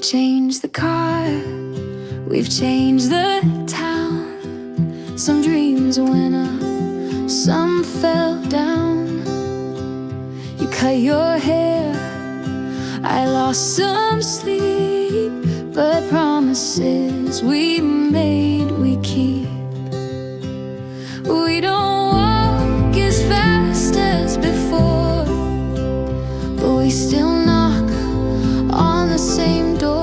We've changed the car, we've changed the town. Some dreams went up, some fell down. You cut your hair, I lost some sleep, but promises we made we keep. We don't walk as fast as before, but we still knock on the same door.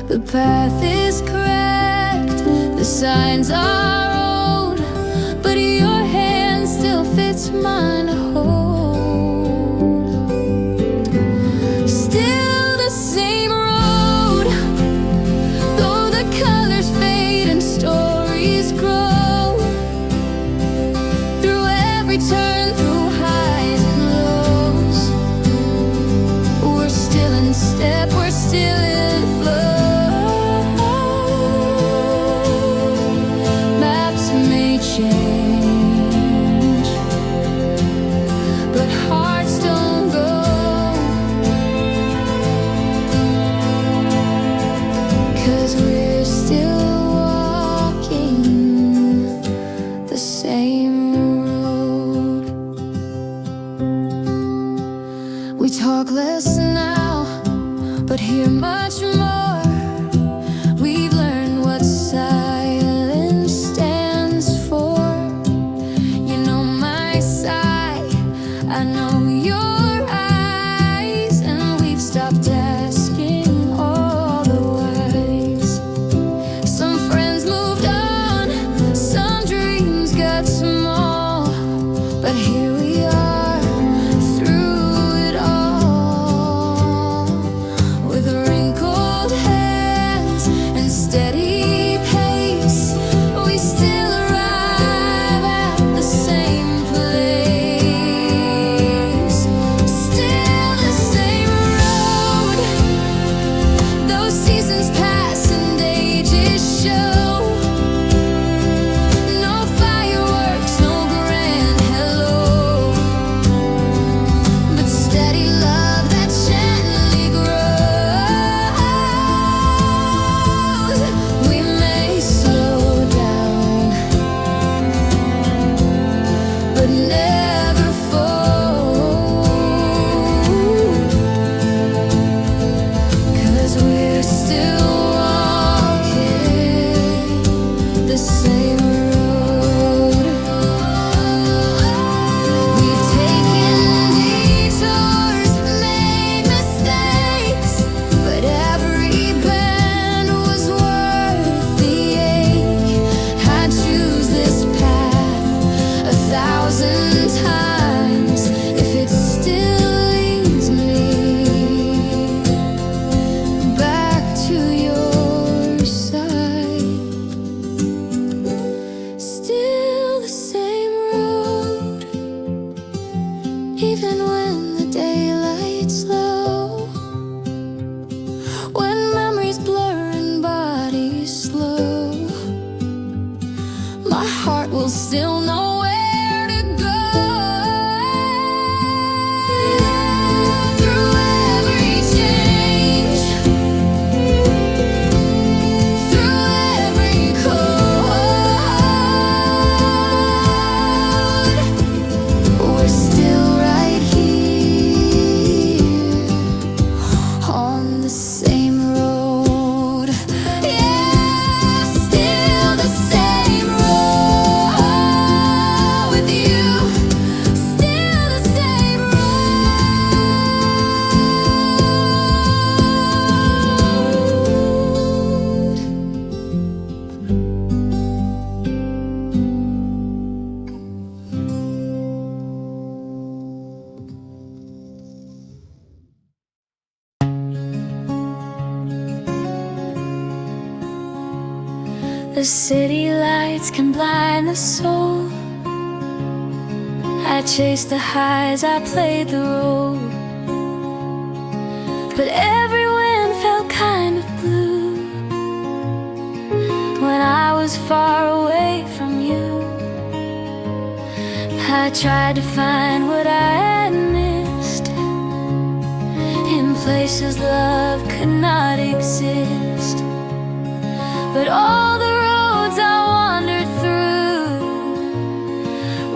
The path is correct, the signs are old, but your hand still fits mine to hold. Still the same road, though the colors fade and stories grow. Through every turn, through highs and lows, we're still in step, we're still in flow. Maps may change, but hearts don't go. 'Cause we're still walking the same road. We talk less now, but hear much more. We've learned what silence stands for. You know my side, I know your eyes, and we've stopped asking all the whys. Some friends moved on, some dreams got small, but here we are through it all. With wrinkled hands and steady pace, we still arrive at the same place. Still the same road, those seasons pass and ages show. No fireworks, no grand hello, but steady love that gently grows. We may slow down, but never fold. 'Cause we're still walking the same road. We've taken detours, made mistakes, but every bend was worth the ache. I'd choose this path 1,000 times if it still leads me back to your side. Still the same road, even when the daylight's low. When memories blur and bodies slow, my heart will still know where to go. Through every change, through every cold, we're still right here on the same road. Yeah, still the same road with you. Still the same road. The city lights can blind the soul. I chased the highs, I played the role, but every wind felt kind of blue when I was far away from you. I tried to find what I had missed in places says love could not exist. But all the roads I wandered through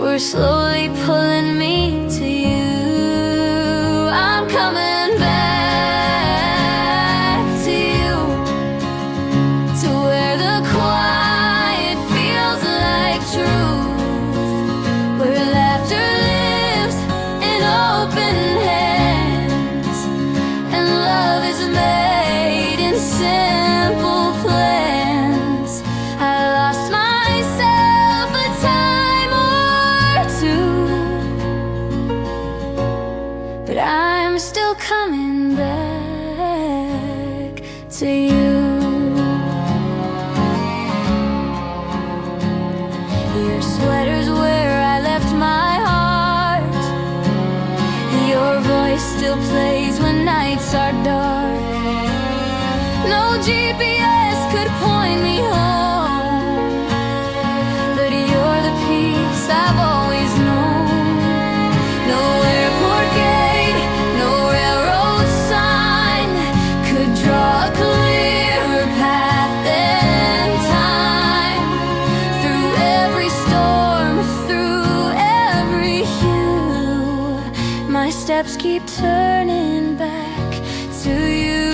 were slowly pulling me to you. I'm coming back to you, to where the quiet feels like truth, where laughter lives in open hands, and love is made in simple plans. I lost myself a time or two, but I'm still coming back to you. Your sweater's where I left my heart. Your voice still plays when nights are dark. No GPS could point me home, but you're the peace I've always known. No airport gate, no railroad sign could draw a clearer path in time. Through every storm, through every hue, my steps keep turning back to you.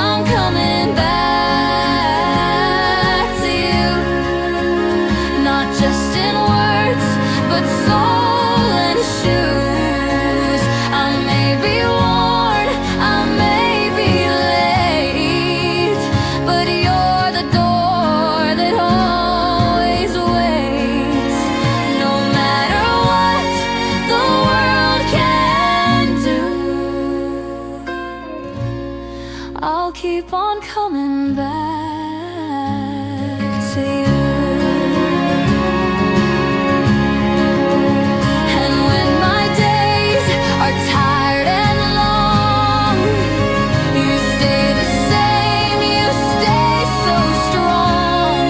I'm coming back to you, not just in words, but soul and shoes. I may be worn, I may be late, but you're the door that always waits. No matter what the world can do, I'll keep on coming back to you. And when my days are tired and long, you stay the same, you stay so strong.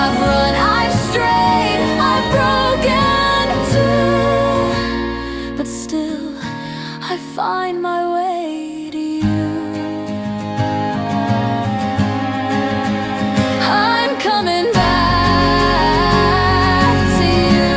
I've run, I've strayed, I've broken too, but still I find my way to you. I'm coming back to you,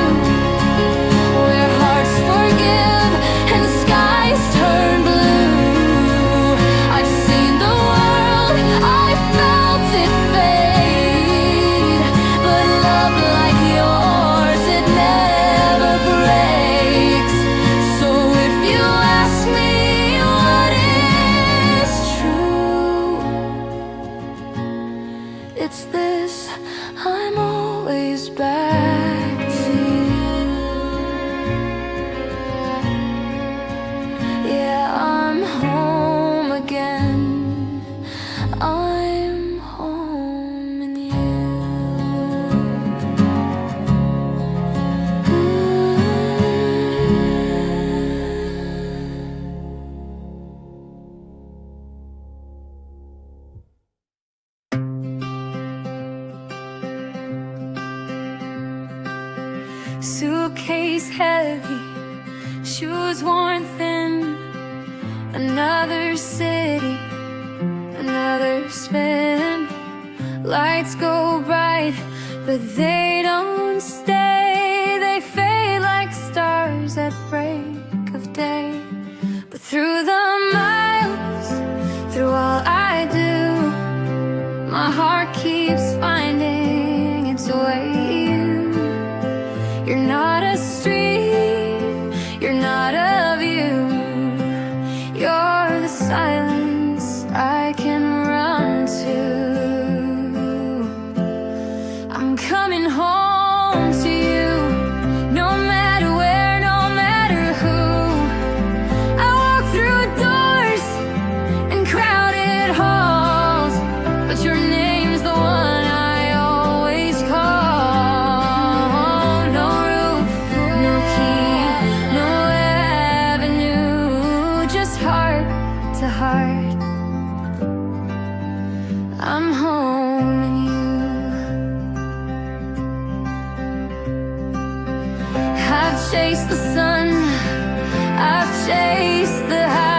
where hearts forgive and skies turn blue. I've seen the world, I felt it fade, but love like yours, it never breaks. So if you ask me what is true, it's this: I'm always back to you. Yeah, I'm home again. I'm home in you. Suitcase heavy, shoes worn thin. Another city, another spin. Lights go bright, but they don't stay. They fade like stars at break of day. But through the miles, through all I do, my heart keeps finding its way. You're not a street, you're not a view. You're the silence I can run to. I'm coming home to you, no matter where, no matter who. I walk through doors and crowded halls, but your name's the one I always call. No roof, no key, no avenue, just heart to heart. I'm home in you. I've chased the sun, I've chased the high.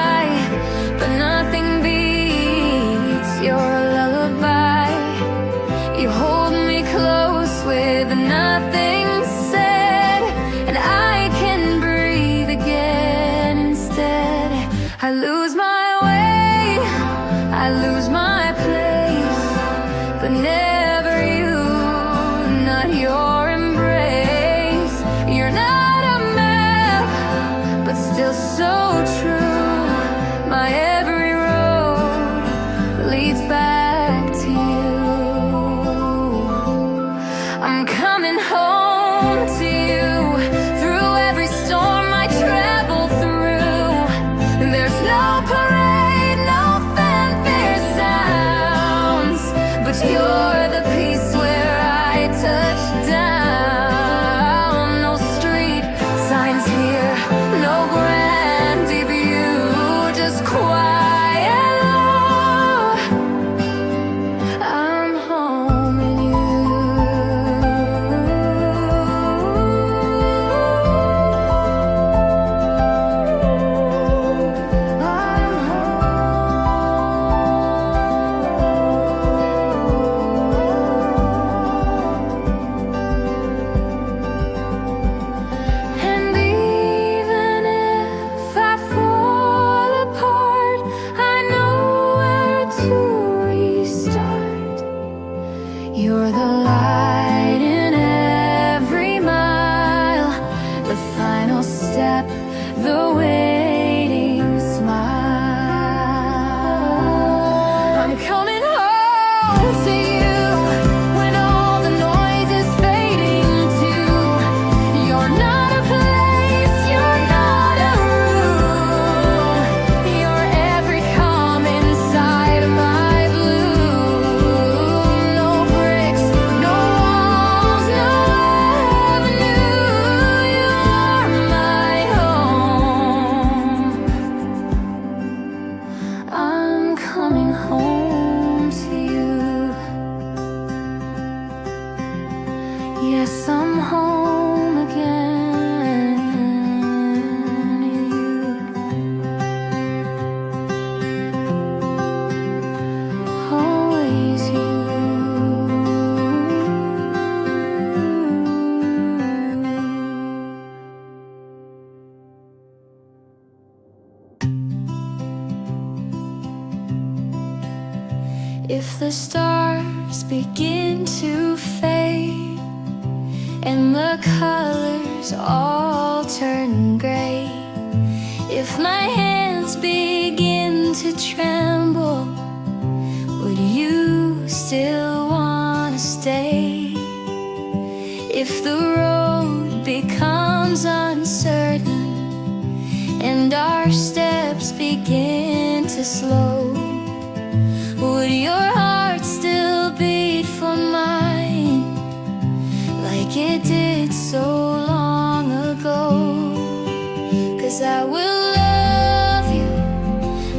If the stars begin to fade and the colors all turn gray, if my hands begin to tremble, would you still want to stay? If the road becomes uncertain and our steps begin to slow, would your heart still beat for mine like it did so long ago? 'Cause I will love you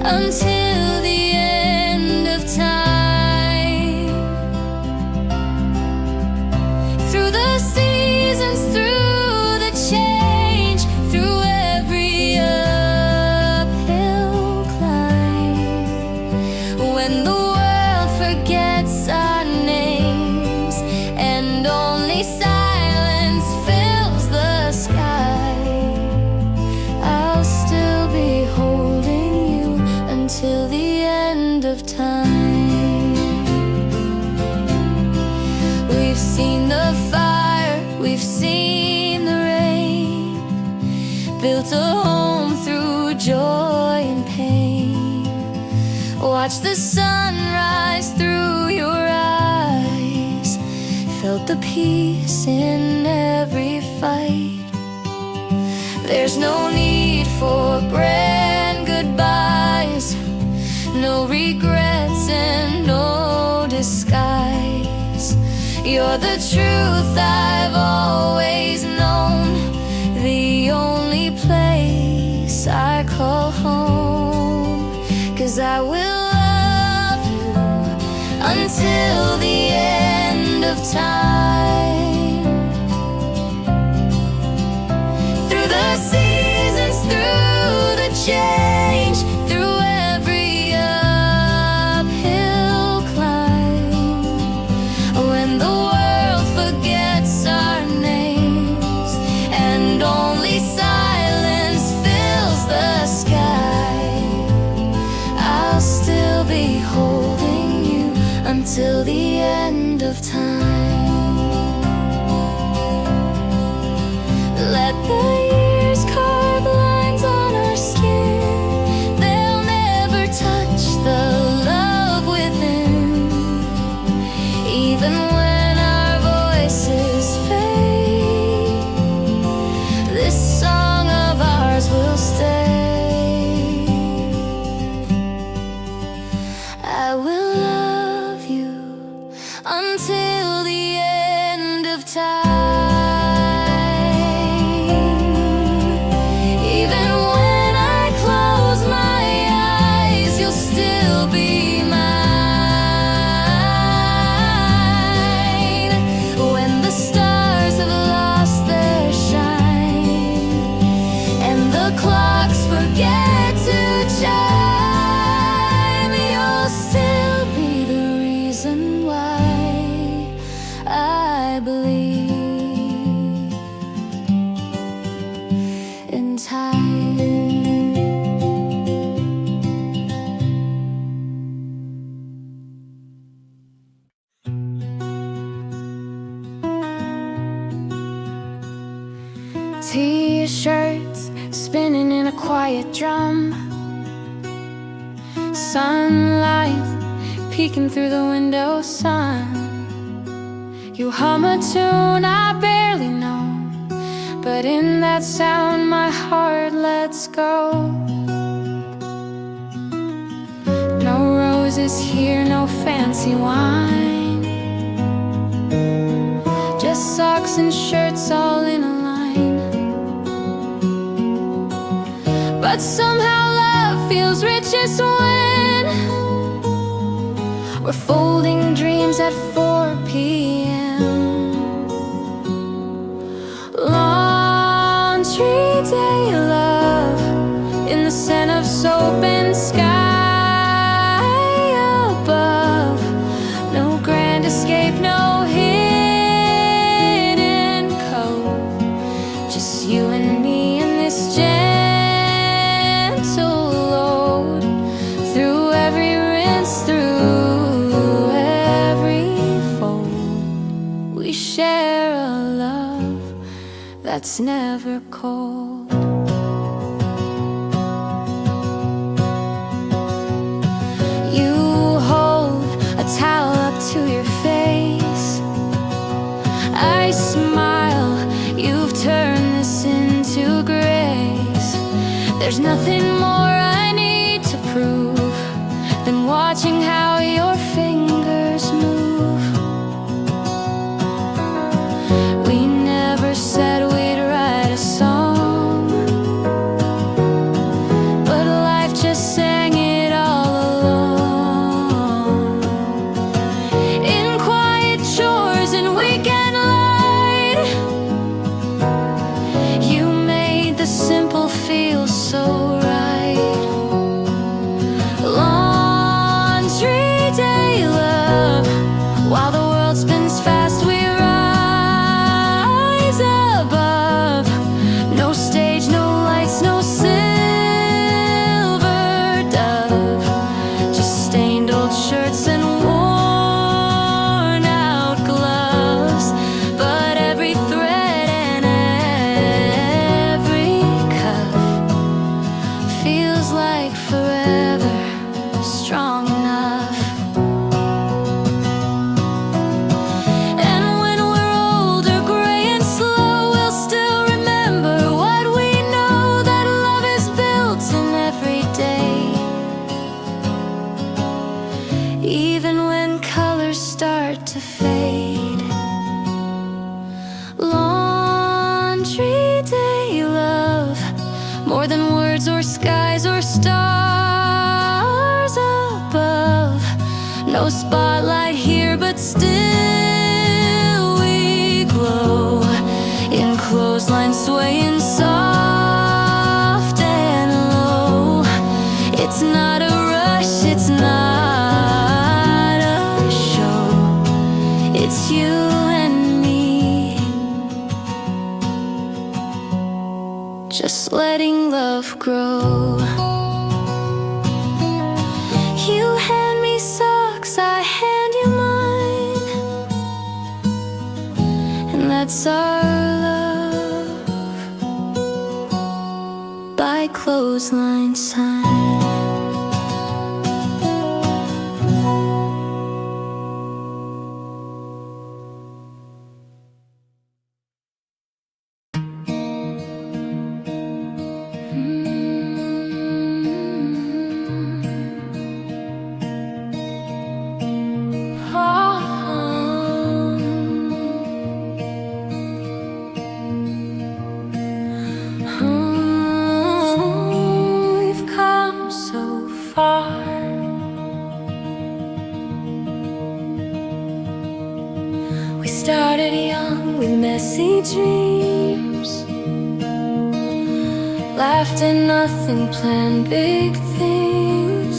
until the end of time. Through the seasons, through the change, through every uphill climb. When the world forgets our names and only silence fills the sky, I'll still be holding you until the end of time. We've seen the fire, we've seen the rain, built a home through joy and pain. Watch the sunrise through your eyes, felt the peace in every fight. There's no need for grand goodbyes, no regrets and no disguise. You're the truth I've always known, the only place I call home. 'Cause I will love you until the end of time. Through the seasons, through the change, through every uphill climb. When the world forgets our names and only silence fills the sky, I'll still be holding you until the end of time. Let the years carve lines on our skin, they'll never touch the love within. Even when our voices fade, this song of ours will stay. I will love you until the end of time. Even when I close my eyes, you'll still be mine. When the stars have lost their shine and the clocks forget to chime, you'll still be the reason why I believe in time. T-shirts spinning in a quiet drum, sunlight peeking through the window sun. You hum a tune I barely know, but in that sound my heart lets go. No roses here, no fancy wine, just socks and shirts all in a line. But somehow love feels richest when we're folding dreams at 4 p.m. Laundry day love in the scent of soap and sky above. No grand escape, no hidden code, just you and me in this gentle load. Through every rinse, through that's never cold. You hold a towel up to your face. I smile, you've turned this into grace. There's nothing more I need to prove than watching how your fingers move. We never said we'd write a song, but life just sang it all along. In quiet chores and weekend light, you made the simple feel so right. Laundry day love, while the world spins fast, we rise above. No stage, no lights, no silver dove, just stained old shirts and worn out gloves. But every thread and every cuff feels like forever, strong enough. And when we're older, gray and slow, we'll still remember what we know, that love is built in every day. Even when colors start to fade. Laundry day love, more than words or skies or stars above. No spotlight here, but still we glow. In clothesline swaying soft and low. It's not a rush, it's not a show. It's you and me, just letting love grow. You hand me socks, I hand you mine, and that's our love by clothesline sign. We've come so far. We started young with messy dreams, laughed at nothing, planned big things,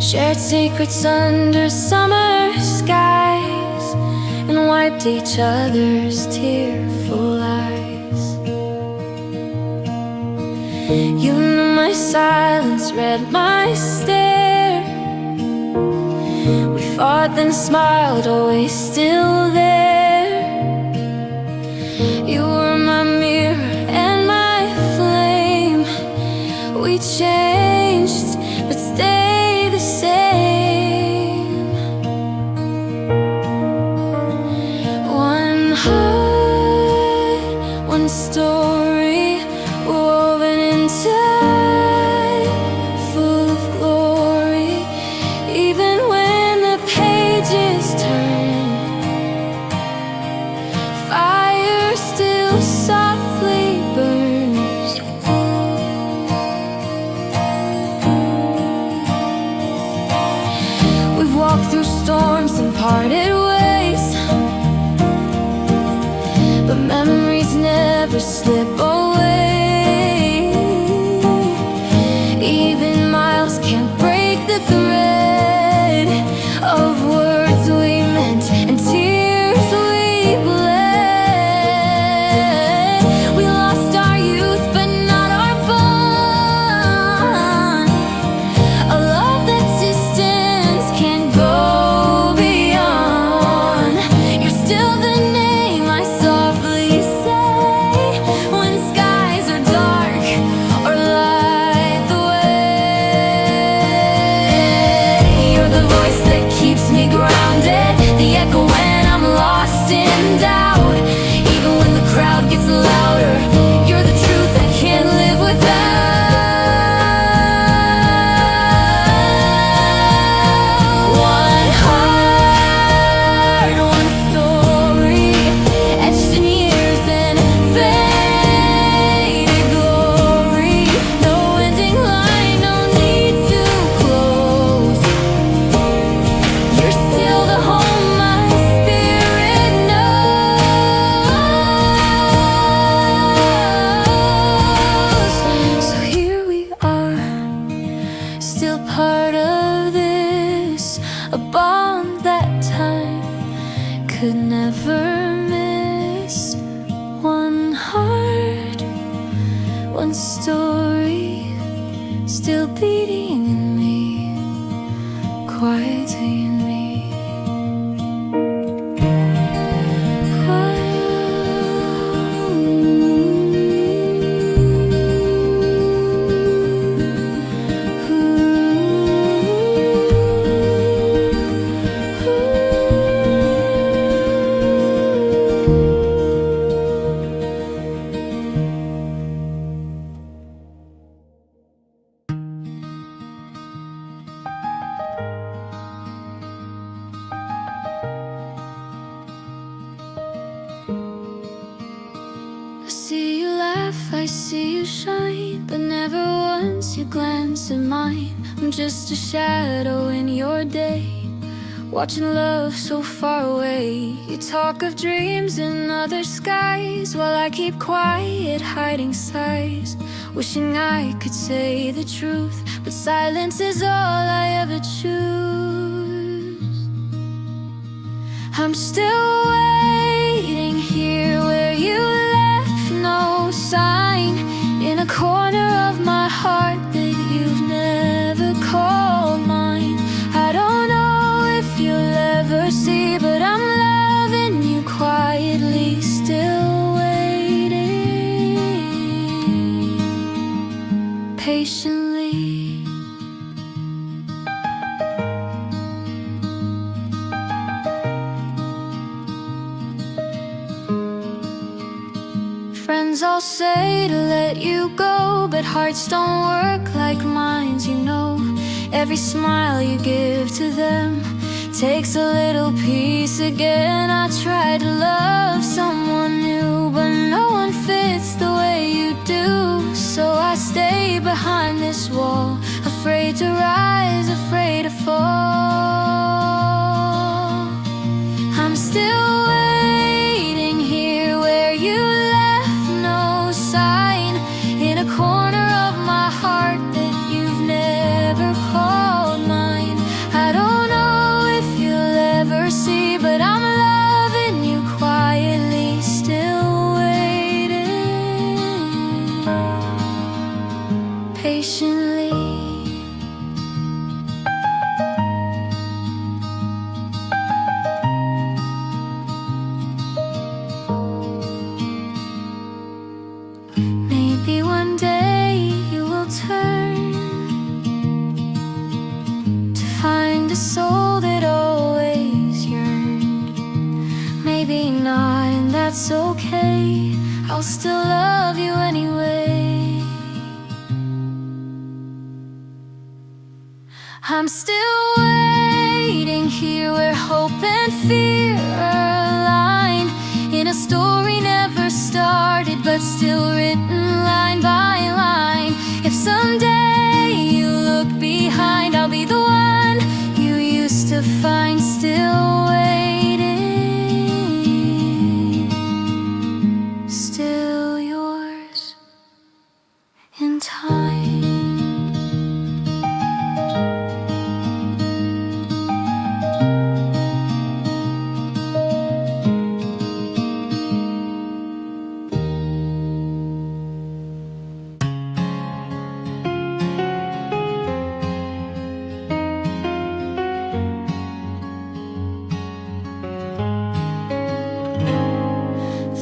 shared secrets under summer skies, and wiped each other's tearful eyes. You knew my silence, read my stare. We fought then smiled, always still there. You were my mirror and my flame. We changed but stayed the same. One heart, one story, woven in time, full of glory. Even when the pages turn, fire still softly burns. We've walked through storms and parted ways, but memories never slip away. Even miles can't break the thread of words we meant and tears we bled. We lost our youth, but not our bond. A love that distance can't go beyond. You're still the name I softly said. one story still beating in me, quietly in me. I see you laugh, I see you shine, but never once you glance at mine. I'm just a shadow in your day, watching love so far away. You talk of dreams in other skies, while I keep quiet, hiding sighs, wishing I could say the truth, but silence is all I ever choose. I'm still waiting here where you left no sign, in a corner of my heart that you've never called mine. I don't know if you'll ever see, but I'm loving you quietly, still waiting patiently. Friends all say to let you go, but hearts don't work like minds, you know. Every smile you give to them takes a little piece again. I tried to love someone new, but no one fits the way you do. So I stay behind this wall, afraid to rise, afraid to fall. I'm still waiting here where you left no sign, in a corner of my heart that you've never called mine. I don't know if you'll ever see, but I'm loving you quietly, still waiting patiently. Maybe one day you will turn to find a soul that always yearned. Maybe not, and that's okay. I'll still love you anyway. I'm still waiting here where hope and fear are aligned, in a story never started, but still written line by line. If someday you look behind, I'll be the one you used to find, still waiting, still yours in time.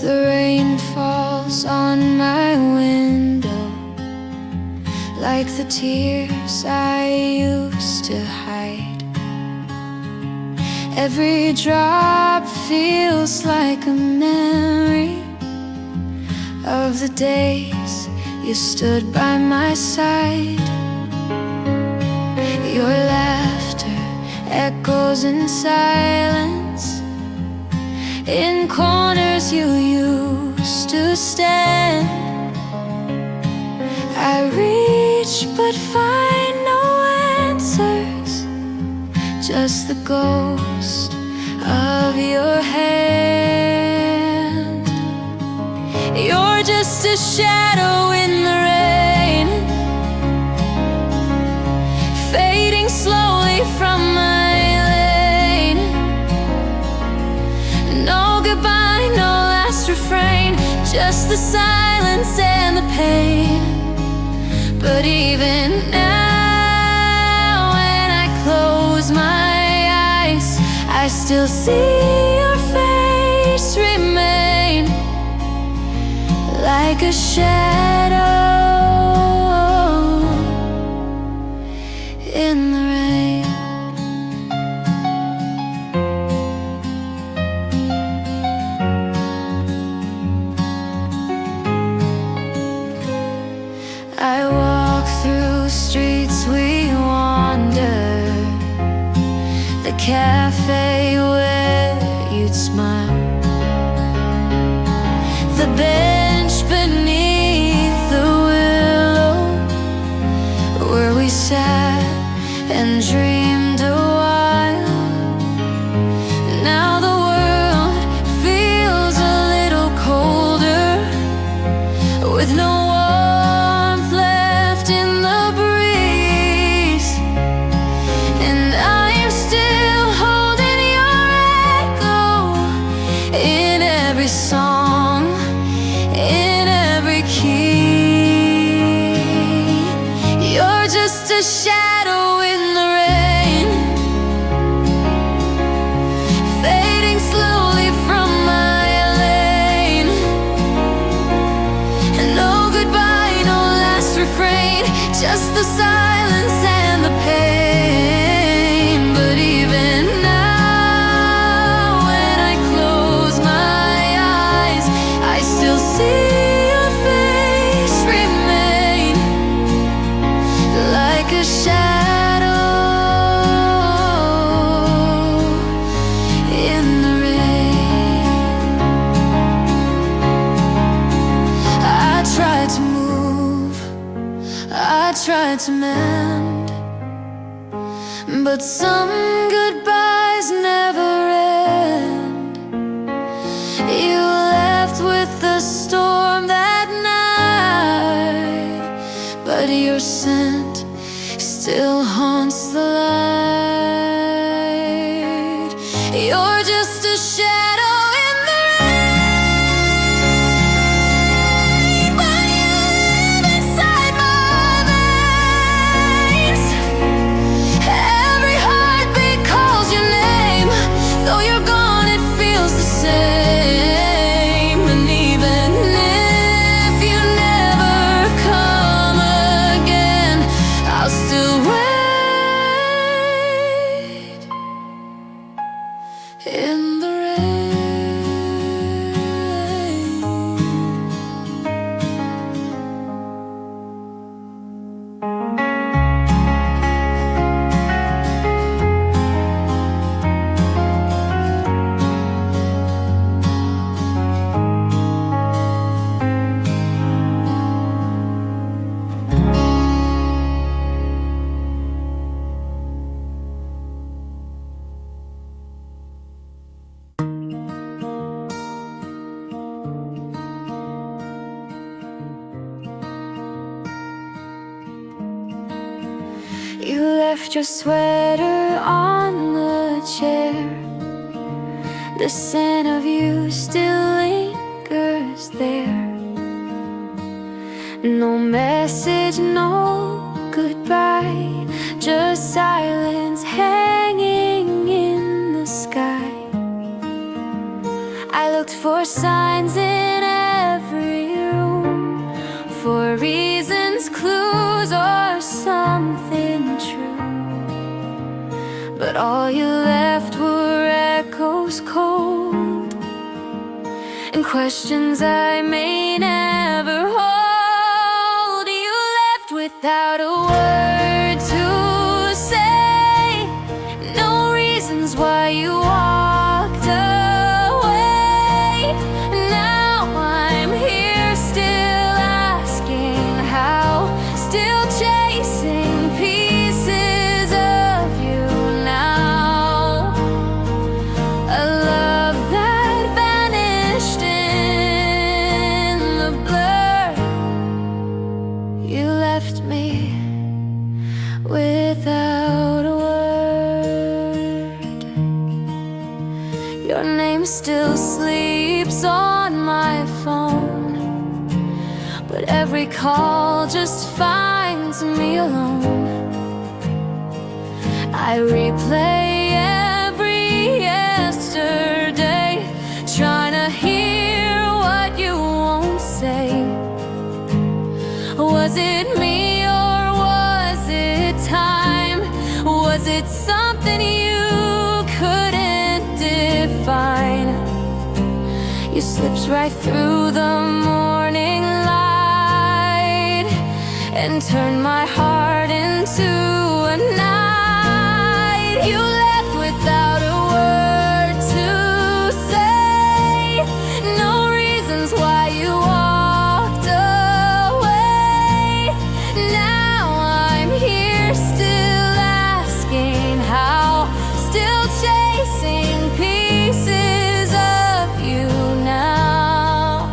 The rain falls on my window like the tears I used to hide. Every drop feels like a memory of the days you stood by my side. Your laughter echoes in silence, in corners you used to stand. I reach but find no answers, just the ghost of your hand. You're just a shadow in the rain, fading slowly from my lane. No goodbye, no last refrain, just the silence and the pain. still see your face remain like a shadow in the rain. I walk through streets we wander, the cafe where you'd smile, the bench beneath the willow where we sat and dreamed a while. Now the world feels a little colder, with no warmth left in the breeze, and I am still holding your echo in every song, in every key. You're just a shadow in the rain, fading slowly from my lane. No goodbye, no last refrain, just the silence and the pain. But even now, when I close my eyes, I still see your face remain like a shadow in the rain. I tried to move, I tried to mend, but some goodbyes never end. You left with the storm that night, but your scent still haunts the light. You're just a shadow in the rain, but you live inside my veins. Every heartbeat calls your name, though you're gone it feels the same. And even if you never come again, I'll still wait in the rain. You left your sweater on the chair, the scent of you still lingers there. No message, no goodbye, just silence hanging in the sky. I looked for signs in every room, for reasons, clues, or something true, but all you left were echoes cold, and questions I may never hold. You left without a word to say, no reasons why you walked away. Now I'm here still asking how, still chasing pieces of you now. A love that vanished in the blur. You left me without a word. Your name still sleeps on my phone, but every call just finds me alone. I replay every Was it me or was it time? Was it something you couldn't define? You slipped right through the morning light and turned my heart into a night. You left without a word to say, no reasons why you walked away. Now I'm here still asking how, still chasing pieces of you now.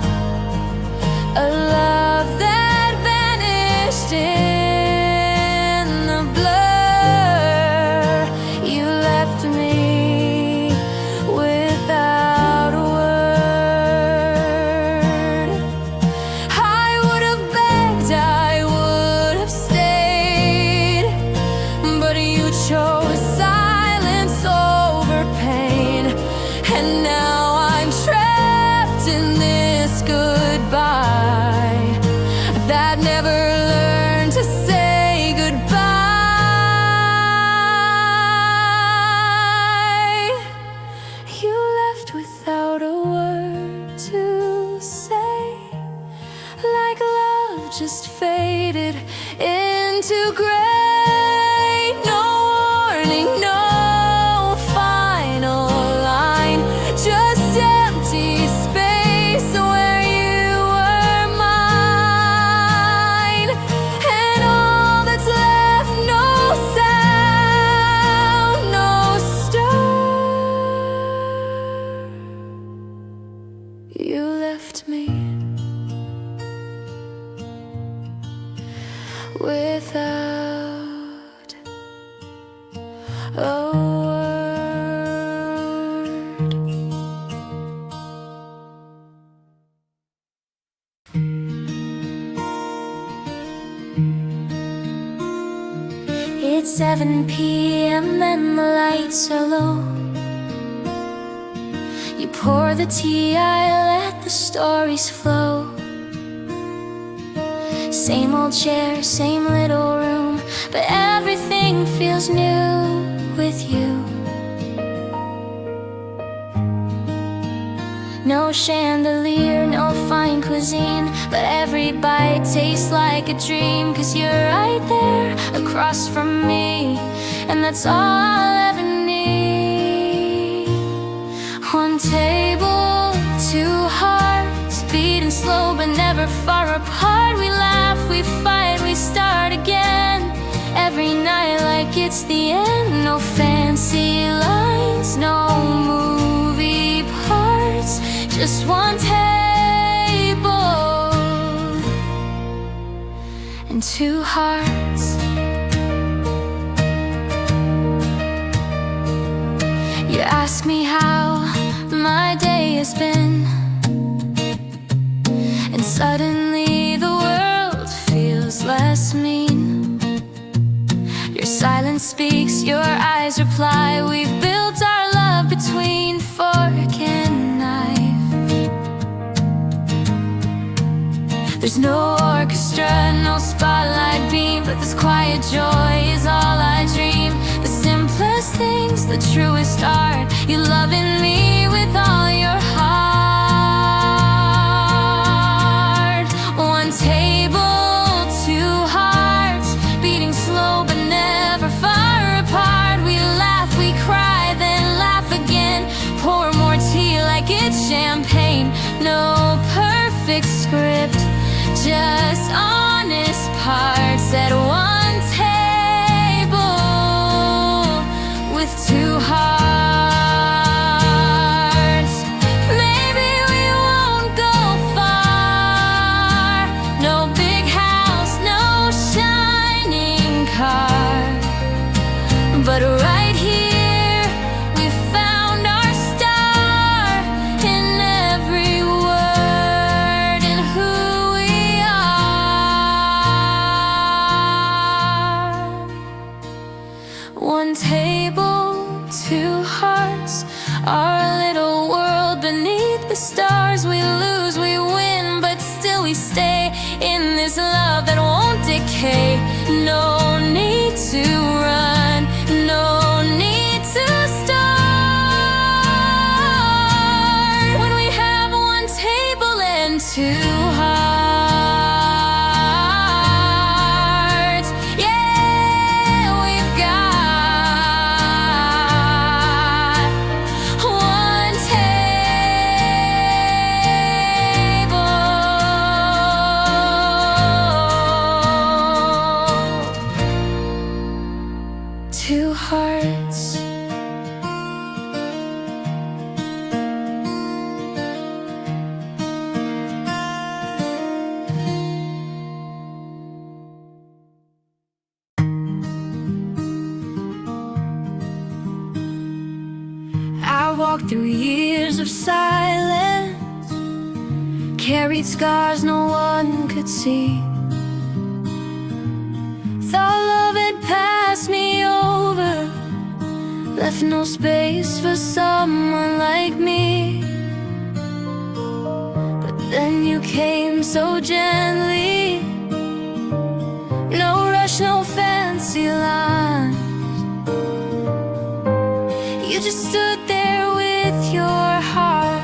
A love that vanished in the blur. You left me without a word. I would have begged, I would have stayed, but you chose silence over pain. And now I'm trapped in this goodbye that never learned to say goodbye. You left without a word to say, like love just faded into gray. No warning, no final line, just empty space where you were mine. And all that's left, no sound, no stir. You left me without a word. It's 7 p.m. and the lights are low. You pour the tea, I let the stories flow. Same old chair, same little room, but everything feels new with you. No chandelier, no fine cuisine, but every bite tastes like a dream. 'Cause you're right there across from me, and that's all I'll ever need. One table, two hearts beating slow but never far apart. We laugh, we fight, we start again. Every night like it's the end. No fancy lines, no movie parts, just one table and two hearts. You ask me how my day has been, and suddenly the world feels less mean. Your silence speaks, your eyes reply. We've built our love between fork and knife. There's no orchestra, no spotlight beam, but this quiet joy is all I dream. The simplest things, the truest art, you loving me with all your heart. One table, two hearts beating slow but never far apart. We laugh, we cry, then laugh again. Pour more tea like it's champagne. No perfect script, just honest parts at one table with two hearts. Maybe in this love that won't decay. No need to run, no need to start, when we have one table and two hearts. Yeah, we've got one table, two hearts. I walked through years of silence, carried scars no one could see. Thought love had passed me over, left no space for someone like me. But then you came so gently, no rush, no fancy lines. You just stood there with your heart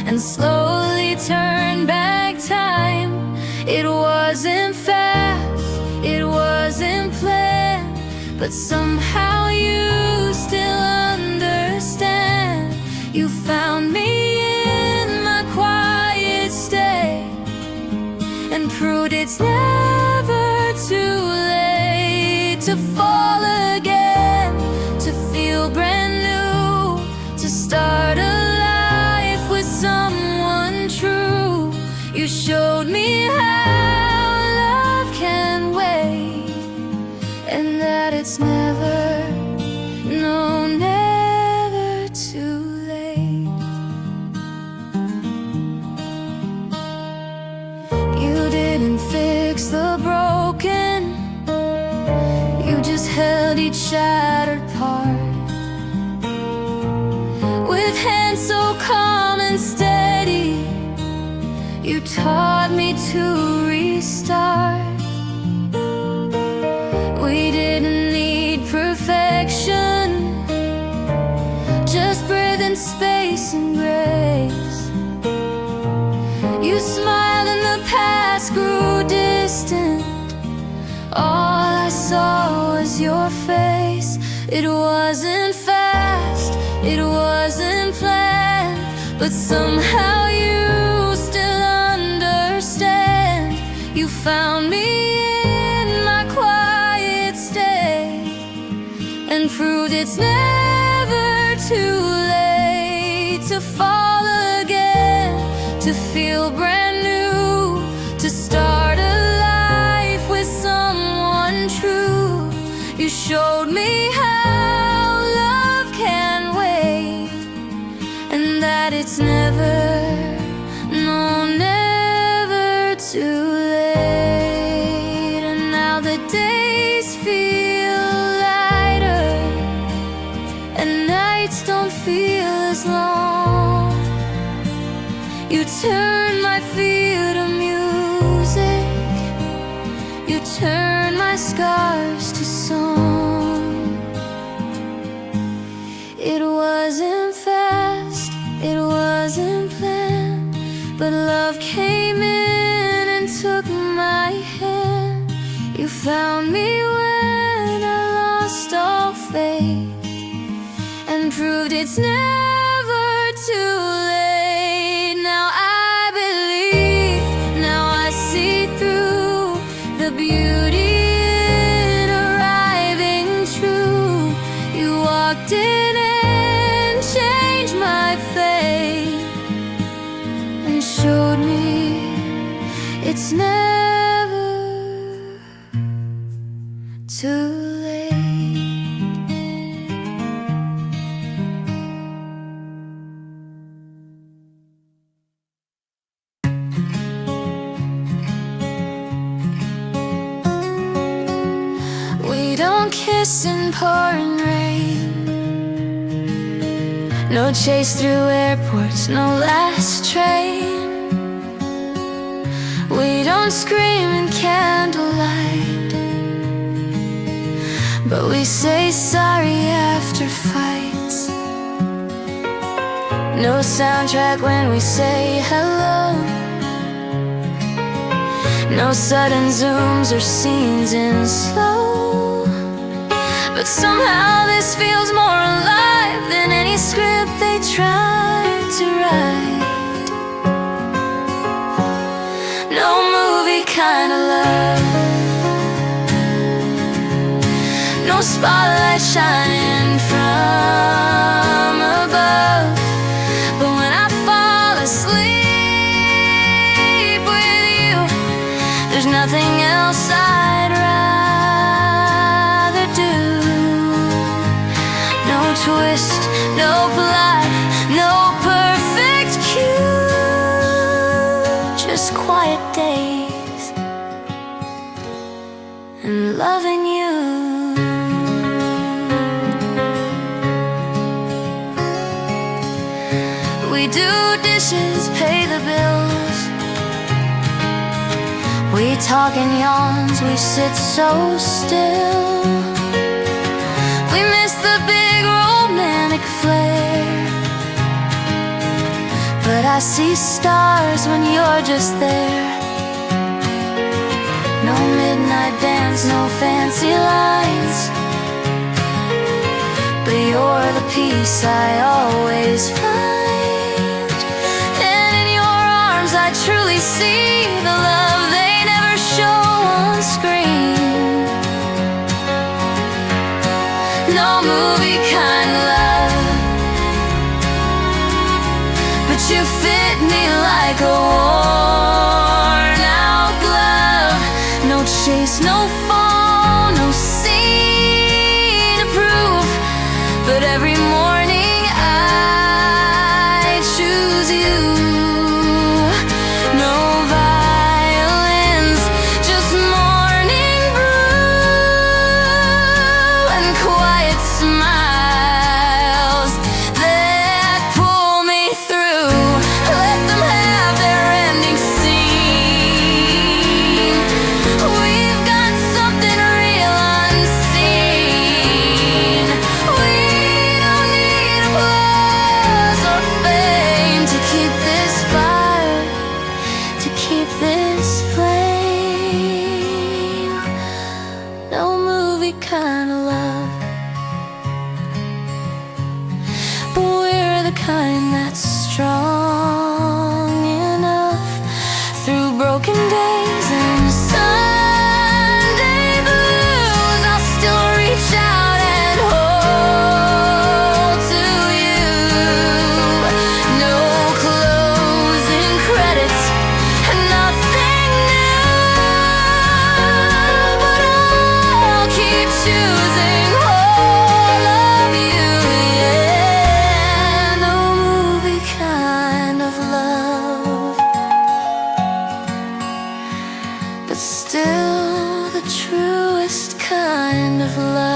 and slowly turned back time. It wasn't fast, it wasn't planned, but somehow you still understand. You found me in my quiet stay and proved it's never too late to fall again, to feel brand new, to start a life with someone true. You showed me how love can wait, and that it's never, no, never too late. You didn't fix the broken, you just held each shattered part. With hands so calm and steady, you taught me to restart. We didn't need perfection, just breath and space and grace. You smiled and the past grew distant, all I saw was your face. It wasn't fast, it wasn't planned, but somehow you still understand. You found me in my quiet stay and proved it's never too late to fall again, to feel brand new, to start a life with someone true. You showed me how love can wait, and that it's never, no, never too late. And now the days feel lighter, and nights don't feel as long. You turn my fear to music, you turn my scars to song. It wasn't fast, it wasn't planned, but love came in and took my hand. You found me when I lost all faith and proved it's never too late. Now I believe, now I see through the beauty in arriving true. You walked in and changed my fate and showed me it's never too late. We don't kiss in pouring rain, no chase through airports, no last train. We don't scream in candlelight, but we say sorry after fights. No soundtrack when we say hello, no sudden zooms or scenes in slow. But somehow this feels more alive than any script they tried to write. No movie kind of love, no spotlight shining from above. But when I fall asleep with you, there's nothing else I'd rather do. No twist, no plot, no perfect cue, just quiet days and loving you. We do dishes, pay the bills, we talk in yawns, we sit so still. We miss the big romantic flare, but I see stars when you're just there. No midnight dance, no fancy lights, but you're the peace I always find. And in your arms I truly see the love they never show on screen. No movie kind of love, but you fit me like a worn out glove. No chase, no fall, no scene to prove, but every morning I choose you. No violins, just morning brew and quiet smiles that pull me through. Let them have their ending scene. We've got something real unseen. We don't need applause or fame to keep this fire, to keep this flame. No movie kind of love, but we're the kind that's strong enough through broken days and Sunday blues. I'll still reach out and hold to you. No closing credits and nothing new, but I'll keep choosing all of you. Yeah, no movie kind of love, but still the truest kind of love.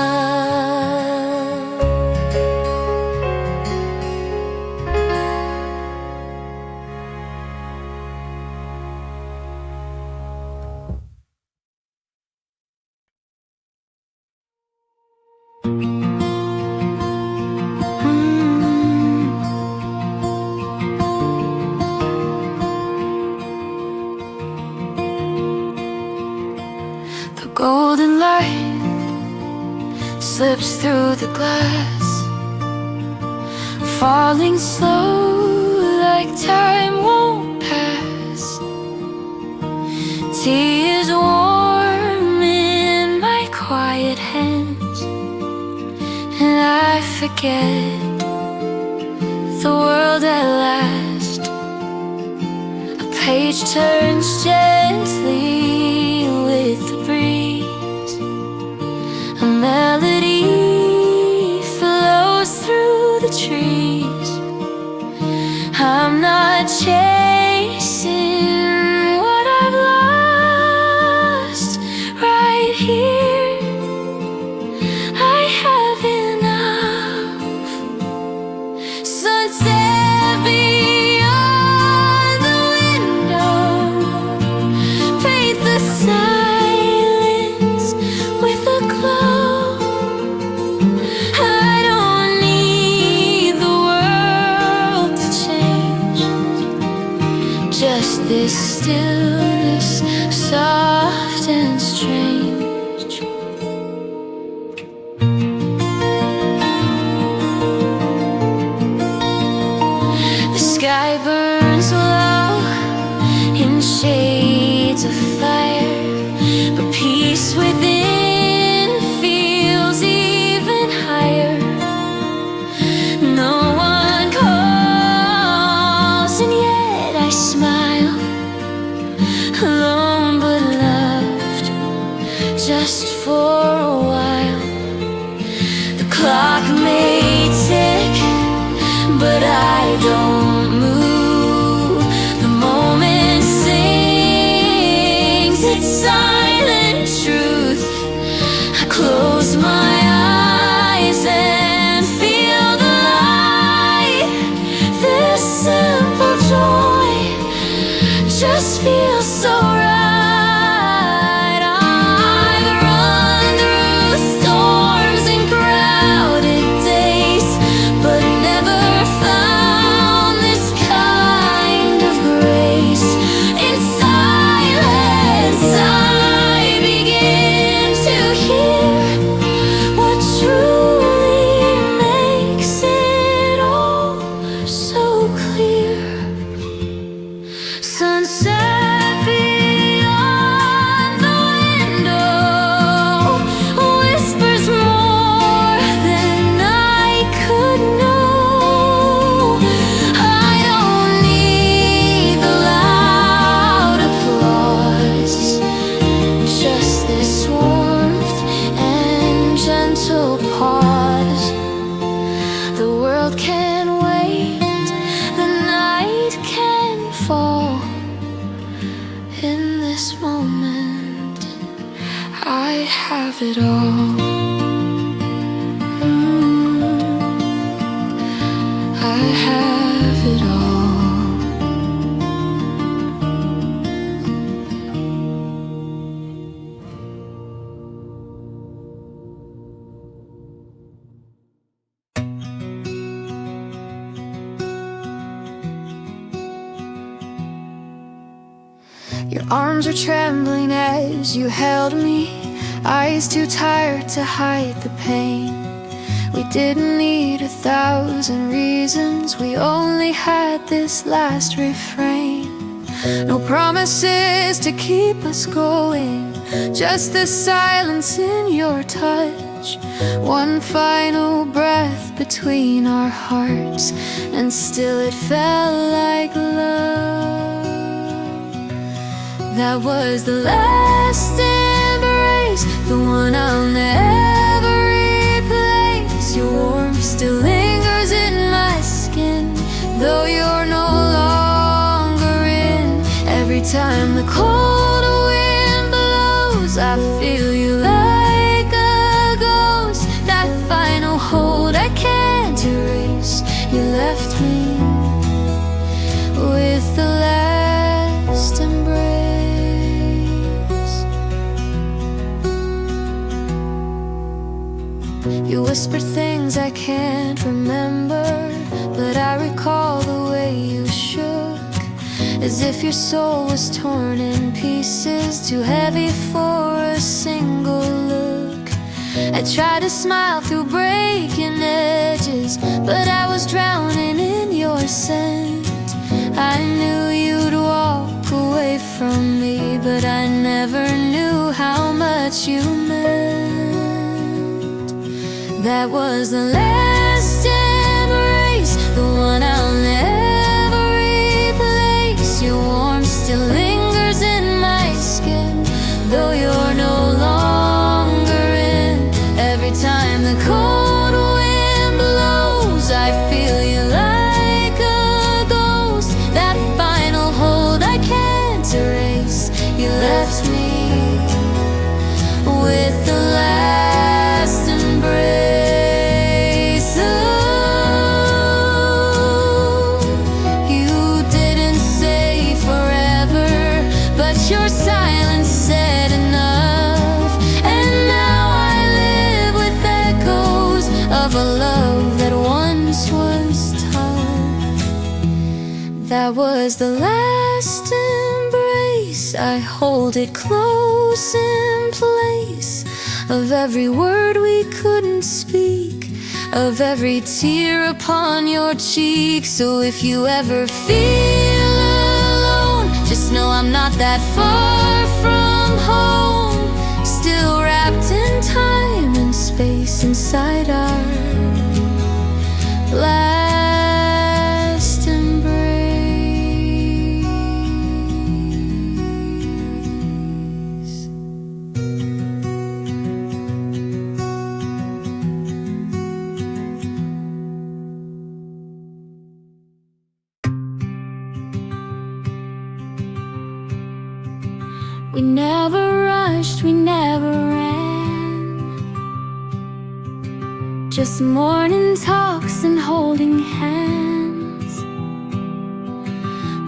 The golden light slips through the glass, falling slow like time won't pass. Tea is warm in my quiet hands, and I forget the world at last. A page turns gently with the breeze, a melody flows through the trees. I'm not chasing what I've lost right here. I have enough. Sunset beyond the window, strange. The sky burns low in shades of fire, but peace within feels even higher. No one calls, and yet I smile, alone but loved, just for a while. The clock may tick, but I don't move. The moment sings its silent truth. I close my eyes and feel the light. This simple joy just feels so right. I've run through storms and crowded days, but never found this kind of grace. In silence I begin to hear what truly makes it all so clear. Sunset beyond the window whispers more than I could know. I don't need the loud applause, just this warmth and gentle pause. The world can wait, the night can fall. In this moment, I have it all. I have it all. Your arms were trembling as you held me, eyes too tired to hide the pain. We didn't need 1,000 reasons, we only had this last refrain. No promises to keep us going, just the silence in your touch. One final breath between our hearts, and still it felt like love. That was the last embrace, the one I'll never replace. Your warmth still lingers in my skin, though you're no longer in. Every time the cold wind blows, I feel you like a ghost. That final hold I can't erase. You left me with the last embrace. You whispered things I can't remember, but I recall the way you shook, as if your soul was torn in pieces, too heavy for a single look. I tried to smile through breaking edges, but I was drowning in your scent. I knew you'd walk away from me, but I never knew how much you meant. That was the last embrace, the one I'll never replace. Your warmth still lingers in my skin, though you're no longer in. Every time the cold wind blows, I feel you like a ghost. That final hold I can't erase. You left me with the last embrace. Your silence said enough, and now I live with echoes of a love that once was tough. That was the last embrace I hold. hold it close in place, of every word we couldn't speak, of every tear upon your cheek. So if you ever feel alone, just know I'm not that far from home, still wrapped in time and space inside our last embrace. We never rushed, we never ran, just morning talks and holding hands.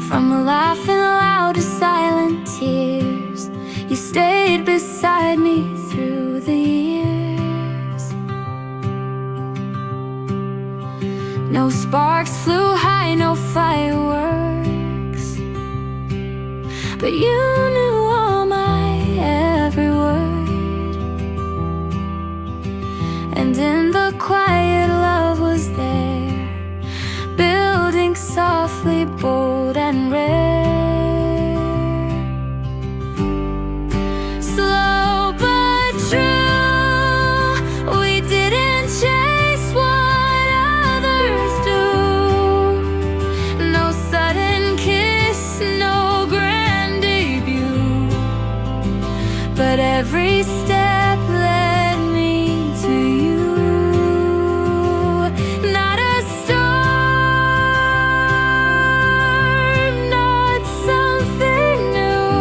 From laughing loud to silent tears, you stayed beside me through the years. No sparks flew high, no fireworks, but you knew all my every word. And in the quiet, love was there, building softly, bold and rare. Slow but true, we didn't chase what others do. No sudden kiss, no grand debut, but every step led me to you. Not a storm, not something new,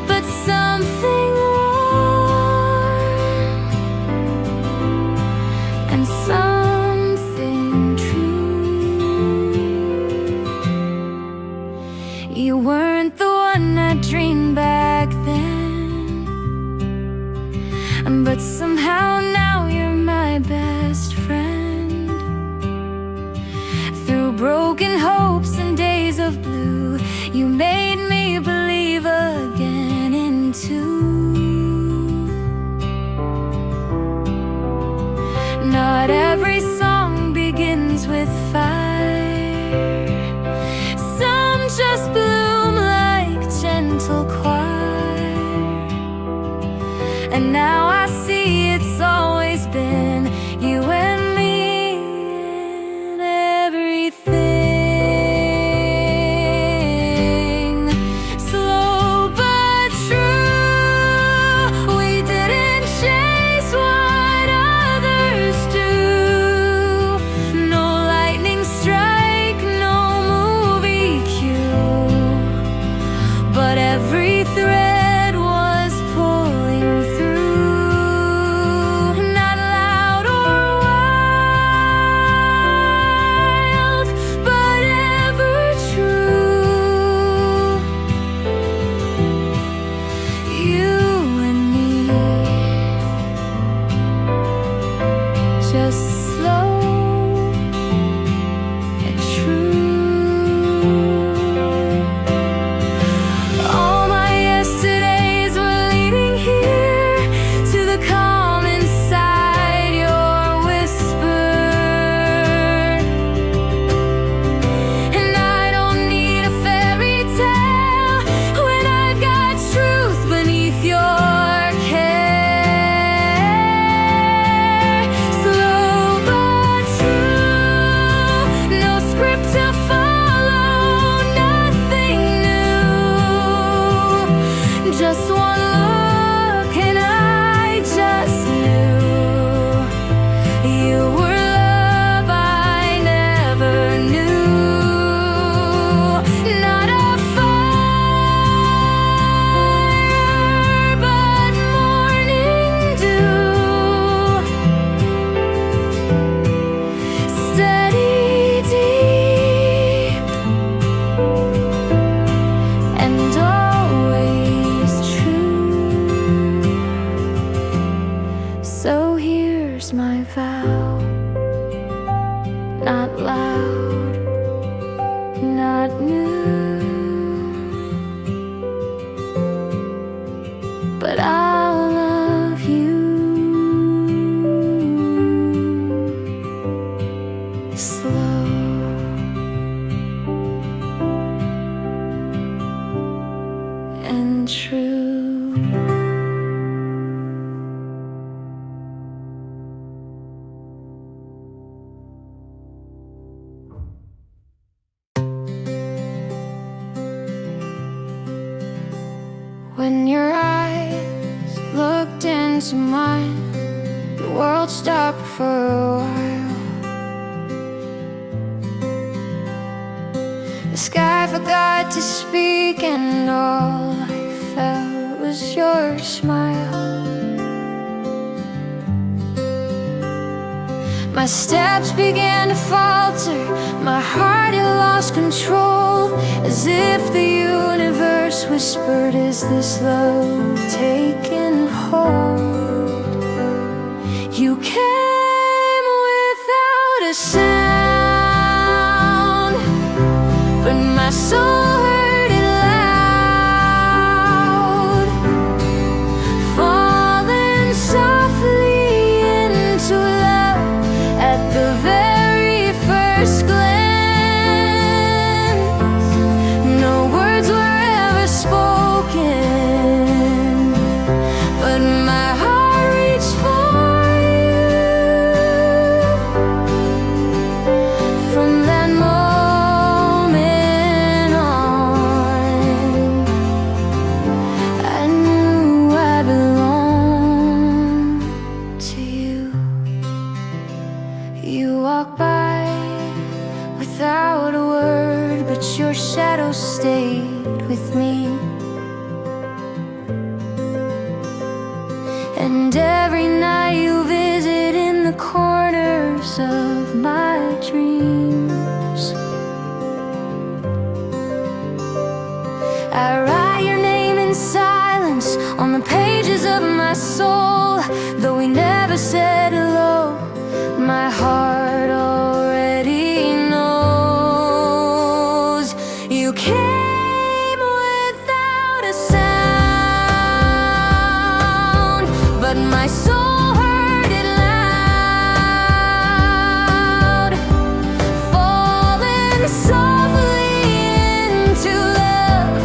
but something warm and something true. You weren't the one I dreamed back then, but somehow now you're my best friend. Through broken hopes and days of blue, you made me believe again in two. Not every song begins with fire, some just bloom like gentle choir. And now I see it's always been you and me and everything. Slow but true, we didn't chase what others do. No lightning strike, no movie cue, but every thread was pulling through. Not loud or wild, but ever true. You and me, just slow and true. All my yesterdays were leading here to the calm inside your whisper. And I don't need a fairy tale when I've got truth beneath your care. Slow but true, no script to follow, nothing new. Just one look and I just knew you were love I never knew. Not a fire, but morning dew, steady, deep, and always true. So here's my vow, not loud, not new, but I'll love you slow. And true. When your eyes looked into mine, the world stopped for a while. The sky forgot to speak, and all I felt was your smile. My steps began to falter, my heart had lost control, as if the universe whispered, is this love taking hold? You came without a sound, but my soul heard it loud, falling softly into love at the very first glance. No words were ever spoken, but my heart reached for you. From that moment on, I knew I belonged to you. You walked by without a word, but your shadow stayed with me. And every night you visit in the corners of my dreams. I write your name in silence on the pages of my soul. Though we never said hello, my heart already knows. You came without a sound, but my soul heard it loud, falling softly into love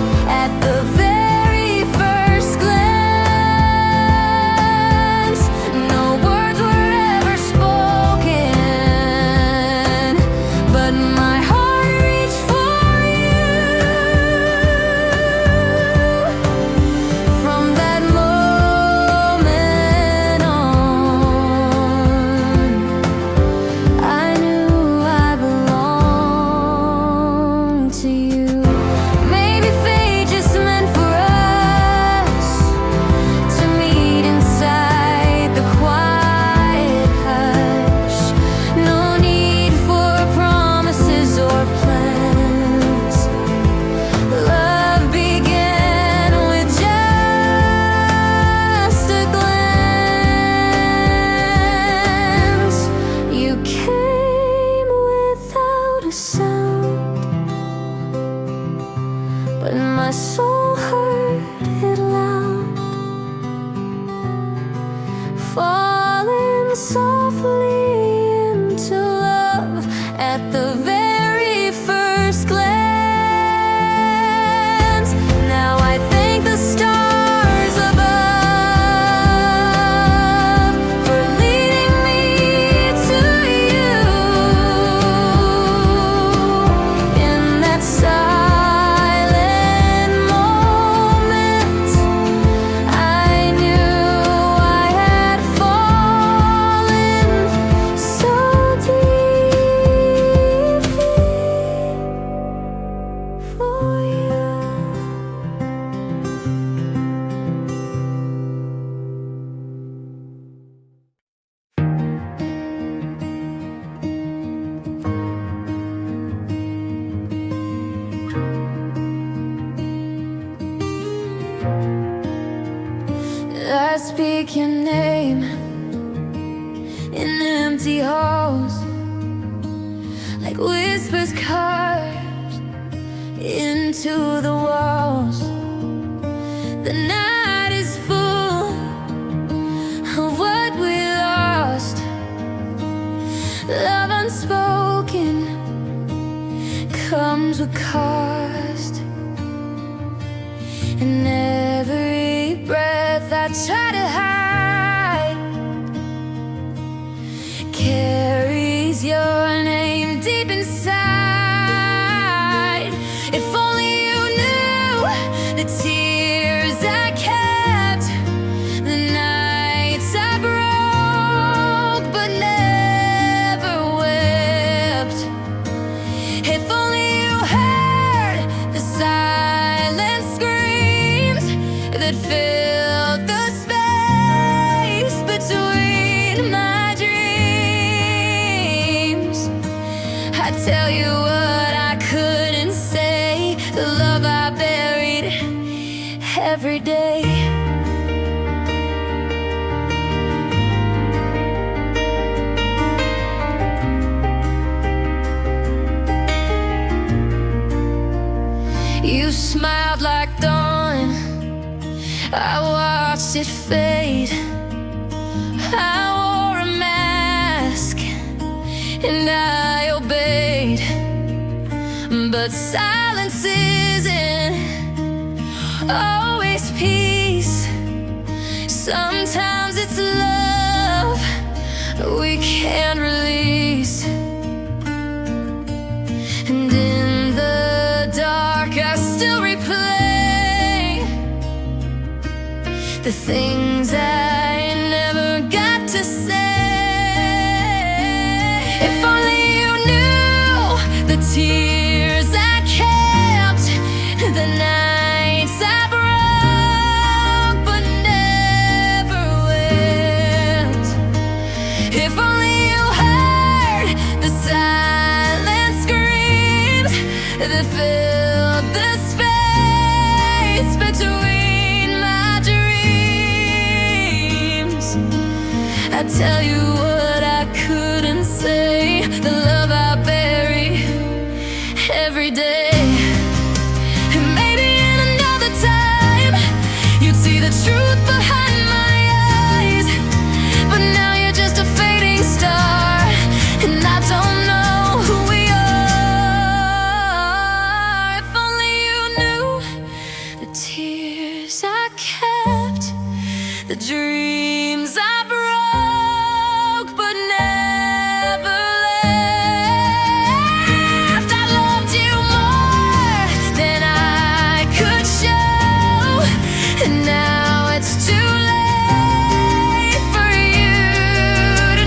at the very first glance. No words were ever spoken, but my heart reached for you. From that moment on, I knew I belonged to you. Maybe fate just meant for us to meet inside the quiet hush. No need for promises or plans. Love began with just a glance. You came without a sound, but my soul heard it loud, falling softly into love at the very first glance. Now I thank the stars above for leading me to you. In that silent moment, I knew I had fallen so deeply for you. I speak your name in empty halls, like whispers carved into the walls. The night is full And every breath I try to hide carries your name deep inside. If only you knew the tears I kept, the nights I broke but never wept. If only you heard the silent screams that filled the space between my dreams. I tell you what I couldn't say, the love I buried every day. You smiled like dawn, I watched it fade. I wore a mask and I obeyed, but silence isn't always peace. Sometimes it's love we can't release. And in the dark I still replay the things I never got to say. If only you knew the tears I kept, the nights I broke but never wept. If only you heard the silent screams that filled the space between my dreams. I tell you what I couldn't say, the love I bury every day. And maybe in another time you'd see the truth behind my eyes, but now you're just a fading star, and I don't know who we are. If only you knew the tears I kept, the dreams I broke but never left. I loved you more than I could show, and now it's too late for you to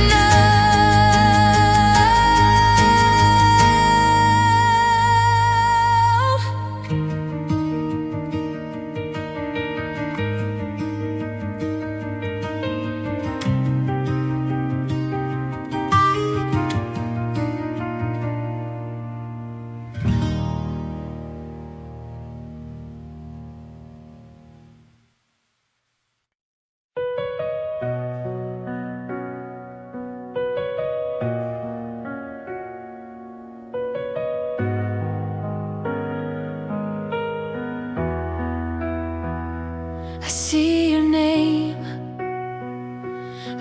I see your name,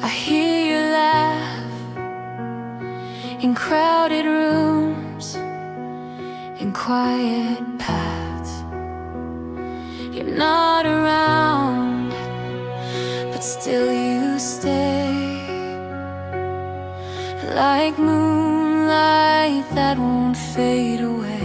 I hear you laugh in crowded rooms, in quiet paths. You're not around, but still you stay, like moonlight that won't fade away.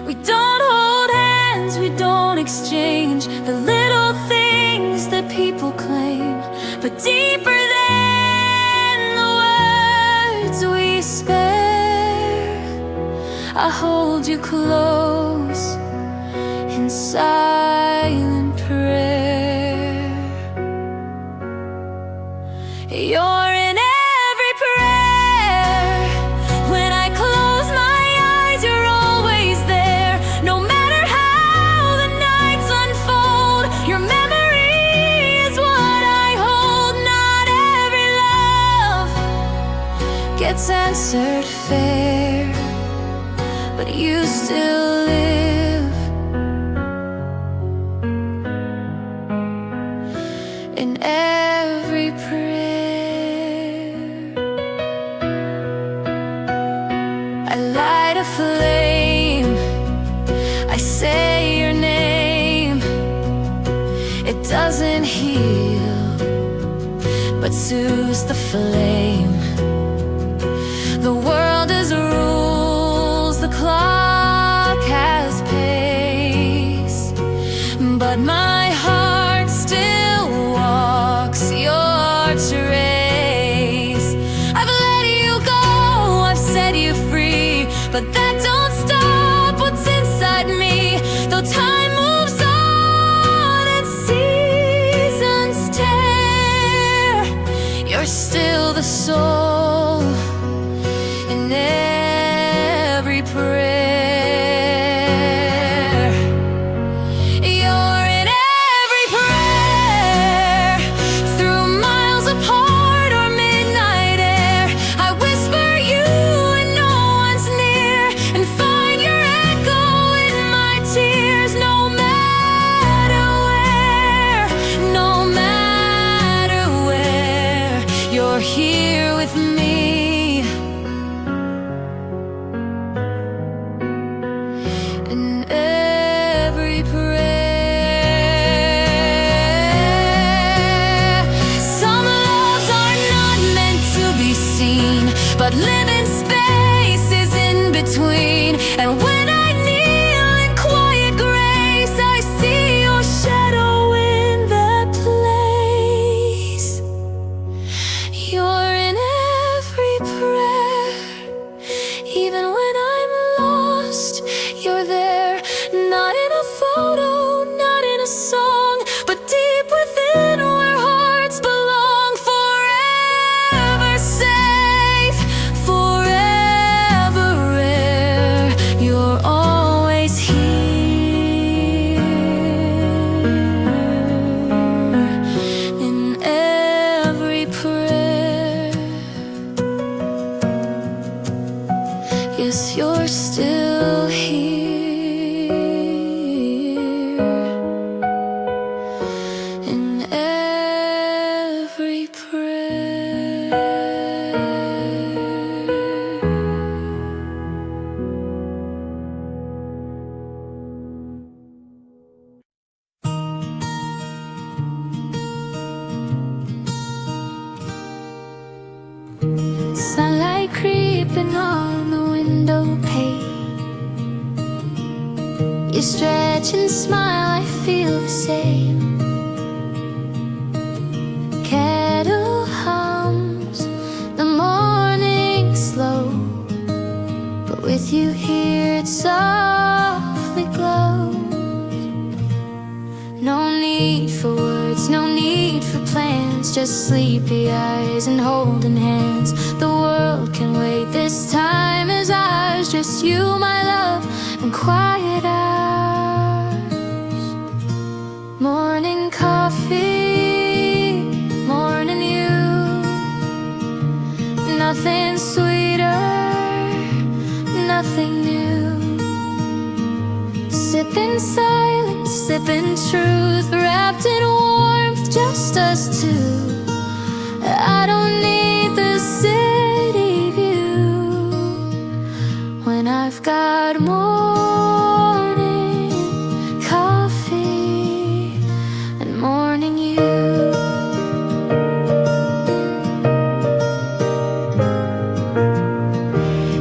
We don't hold hands, we don't exchange the little things that people claim, but deeper than the words we spare, I hold you close in silent prayer. You're in every prayer. When I close my eyes, you're always there. No matter how the nights unfold, your memory is what I hold. Not every love gets answered fair, but you still live in every prayer. I light a flame, I say your name. doesn't heal, but soothes the flame. The world is rules, the clock has pace, but my heart still walks your trace. I've let you go, I've set you free, but that don't stop what's inside me. Though time moves on and seasons tear, you're still the soul in every prayer. You're in every prayer, through miles apart or midnight air. I whisper you when no one's near, and find your echo in my tears. No matter where, no matter where, you're here with me. In every prayer. Some loves are not meant to be seen, but live in spaces in between. And when I kneel in quiet grace, I see your shadow in that place. You're in every prayer, even when I'm lost, you're there. Not in a photo, not in a song, but deep within where hearts belong. Forever safe, forever rare, you're always here. In every prayer, yes, you're still here. In every prayer. Sunlight creeping on the window pane. You stretch and smile, I feel the same. Kettle hums, the morning slow, but with you here it softly glows. No need for words, no need for plans, just sleepy eyes and holding hands. The world can wait, this time is ours, just you, my love, and quiet hours. Morning coffee, morning you, nothing sweeter, nothing new. Sipping silence, sipping truth, wrapped in warmth, just us two. I don't need the city view when I've got morning coffee and morning you.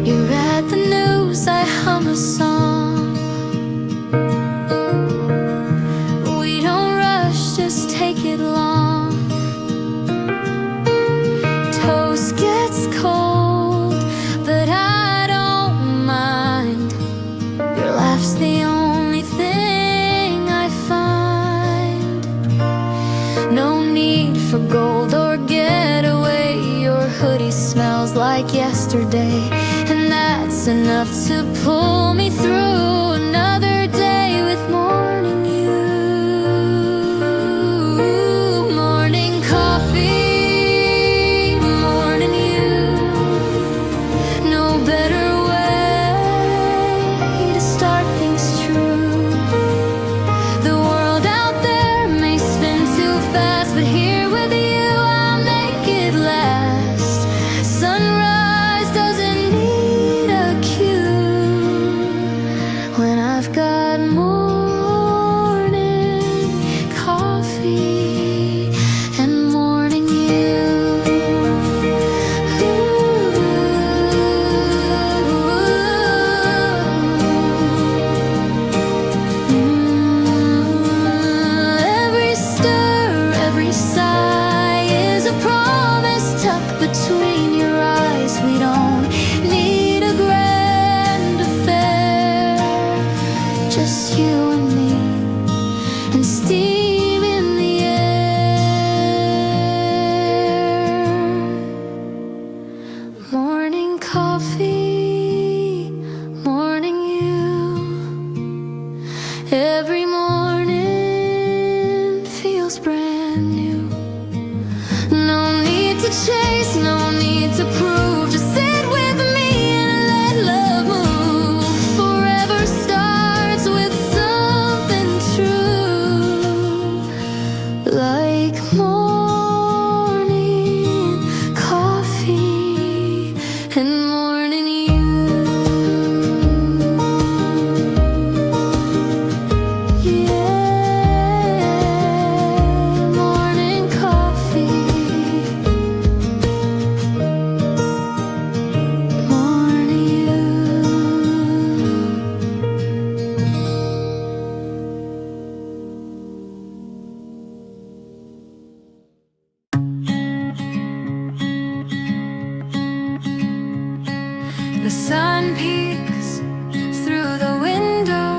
You read the news, I hum a song. We don't rush, just take it long. Toast gets cold, but I don't mind. you and me, and steam in the air. Morning coffee, morning you. Every morning feels brand new. No need to chase, no need to prove. Just sit with me and let love move. Forever starts with something true, like morning coffee and morning you. Yeah, morning coffee, morning you. The sun peeks through the window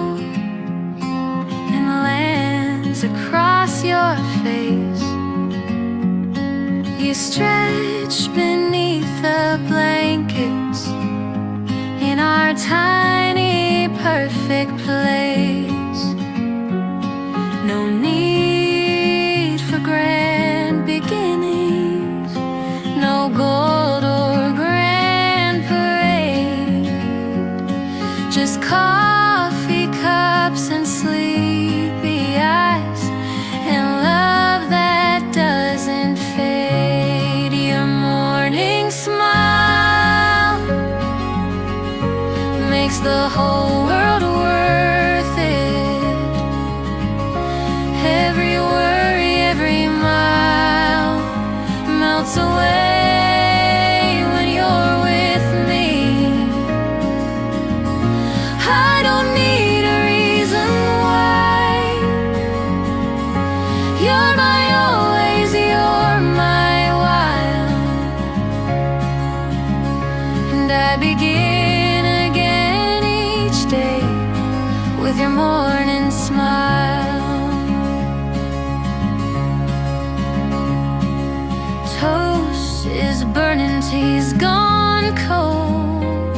and lands across your face. You stretch beneath the blankets in our tiny perfect place. No need for grand beginnings, no gold or grand parade, just coffee cups and sleepy eyes and love that doesn't fade. Your morning smile makes the whole world worth it. Every worry, every mile melts away when you're with me. I don't need a reason why. You're my always, you're my while. And I begin again each day with your morning smile. Toast is burning, tea's gone cold.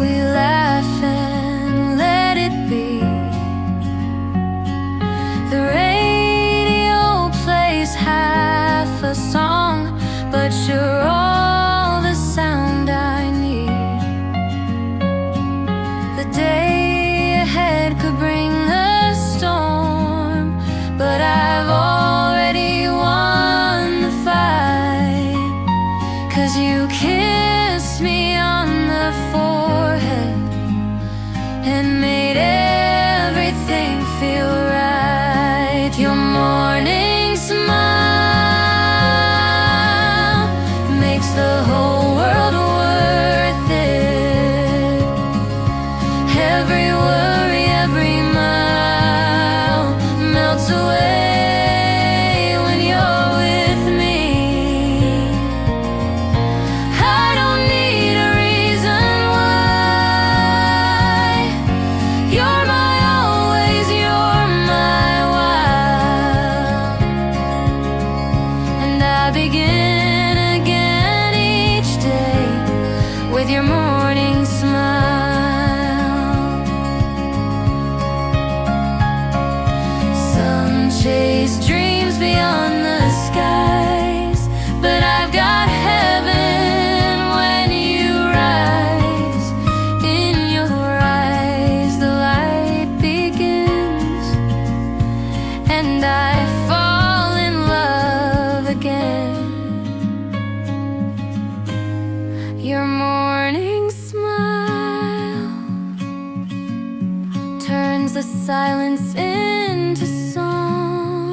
We laugh and let it be. The radio plays half a song, but you're all the sound I need. The day ahead could bring the storm, but I've already won the fight. 'Cause you kissed me on the forehead and made everything feel right. Your morning smile makes the whole world worth it. Every worry, every mile melts away when you're with me. I don't need a reason why. You're my always, you're my while. And I begin again each day with your morning smile. Some chase dreams beyond the skies, but I've got heaven when you rise. In your eyes the light begins, and I fall in love again. Your morning smile turns the silence into song,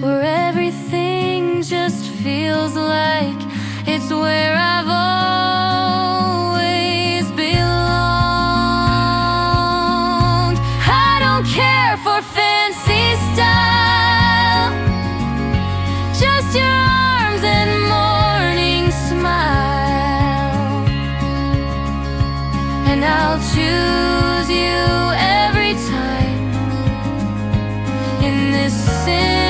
where everything just feels like it's where I've always belonged. I don't care for fancy style, just your arms and morning smile. And I'll choose you every time. missing.